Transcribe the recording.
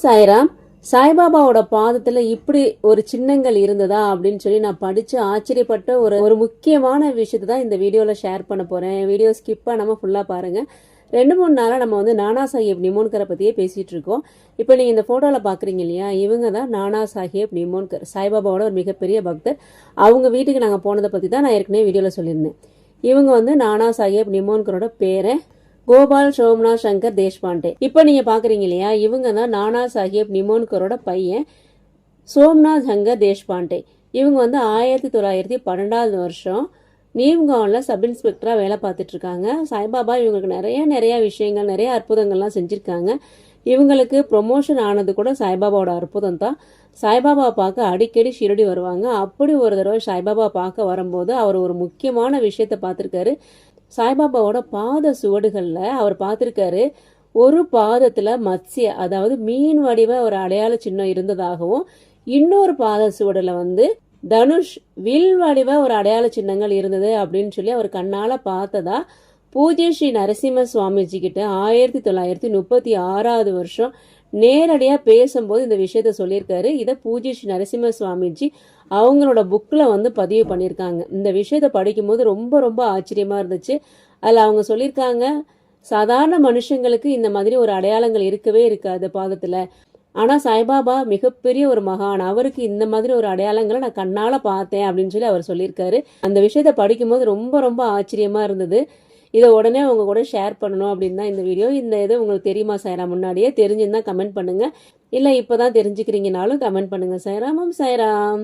சாய்ராம். சாய்பாபாவோட பாதத்துல இப்படி ஒரு சின்னங்கள் இருந்ததா அப்படின்னு சொல்லி நான் படிச்சு ஆச்சரியப்பட்ட ஒரு முக்கியமான விஷயத்தை தான் இந்த வீடியோல ஷேர் பண்ண போறேன். வீடியோ ஸ்கிப் பண்ணாம ஃபுல்லா பாருங்க. 2-3 நாளா நம்ம நானா சாஹேப் நிமோன்கரை பத்தியே பேசிட்டு இருக்கோம். இப்போ நீங்க இந்த போட்டோல பாக்குறீங்க இல்லையா, இவங்க தான் நானா சாஹேப் நிமோன்கர், சாய்பாபாவோட ஒரு மிகப்பெரிய பக்தர். அவங்க வீட்டுக்கு நாங்க போனதை பத்தி தான் நான் ஏற்கனவே வீடியோல சொல்லியிருந்தேன். இவங்க நானா சாஹேப் நிமோன்கரோட பேரை கோபால் சோம்நாத் சங்கர் தேஷ்பாண்டே. இப்போ நீங்க பாக்குறீங்க இல்லையா, இவங்க தான் நானா சாஹேப் நிமோன்கரோட பையன் சோம்நாத் சங்கர் தேஷ்பாண்டே. இவங்க 1912 வருஷம் நீவ்கான்ல சப் இன்ஸ்பெக்டரா வேலை பார்த்துட்டு இருக்காங்க. சாய்பாபா இவங்களுக்கு நிறைய விஷயங்கள், நிறைய அற்புதங்கள்லாம் செஞ்சிருக்காங்க. இவங்களுக்கு ப்ரொமோஷன் ஆனது கூட சாய்பாபாவோட அற்புதம் தான். சாய்பாபா பார்க்க அடிக்கடி ஷிரடி வருவாங்க. அப்படி ஒரு தடவை சாய்பாபா பார்க்க வரும்போது அவர் ஒரு முக்கியமான விஷயத்த பார்த்திருக்காரு. சாய்பாபாவோட பாத சுவடுகள்ல அவர் பார்த்திருக்காரு, ஒரு பாதத்துல மத்ஸ்ய, அதாவது மீன் வடிவ ஒரு அடையாள சின்னம் இருந்ததாகவும், இன்னொரு பாத சுவடுல தனுஷ், வில் வடிவ ஒரு அடையாள சின்னங்கள் இருந்தது அப்படின்னு சொல்லி அவர் கண்ணால பார்த்ததா பூஜ்ய ஸ்ரீ நரசிம்ம சுவாமிஜி கிட்ட 1936 வருஷம் நேரடியா பேசும்போது இந்த விஷயத்த சொல்லியிருக்காரு. இதை பூஜ்ய ஸ்ரீ நரசிம்ம சுவாமிஜி அவங்களோட புக்ல பதிவு பண்ணியிருக்காங்க. இந்த விஷயத்த படிக்கும்போது ரொம்ப ரொம்ப ஆச்சரியமா இருந்துச்சு. அதுல அவங்க சொல்லியிருக்காங்க, சாதாரண மனுஷங்களுக்கு இந்த மாதிரி ஒரு அடையாளங்கள் இருக்கவே இருக்காது பாதத்துல. ஆனா சாய்பாபா மிகப்பெரிய ஒரு மகான், அவருக்கு இந்த மாதிரி ஒரு அடையாளங்களை நான் கண்ணால பார்த்தேன் அப்படின்னு சொல்லி அவர் சொல்லியிருக்காரு. அந்த விஷயத்த படிக்கும்போது ரொம்ப ரொம்ப ஆச்சரியமா இருந்தது. இதை உடனே அவங்க கூட ஷேர் பண்ணணும் அப்படின்னு தான் இந்த வீடியோ. இந்த இது உங்களுக்கு தெரியுமா சாய்ராம்? முன்னாடியே தெரிஞ்சிருந்தா கமெண்ட் பண்ணுங்க, இல்ல இப்பதான் தெரிஞ்சுக்கிறீங்கனாலும் கமெண்ட் பண்ணுங்க. சாய்ராம். சாய்ராம்.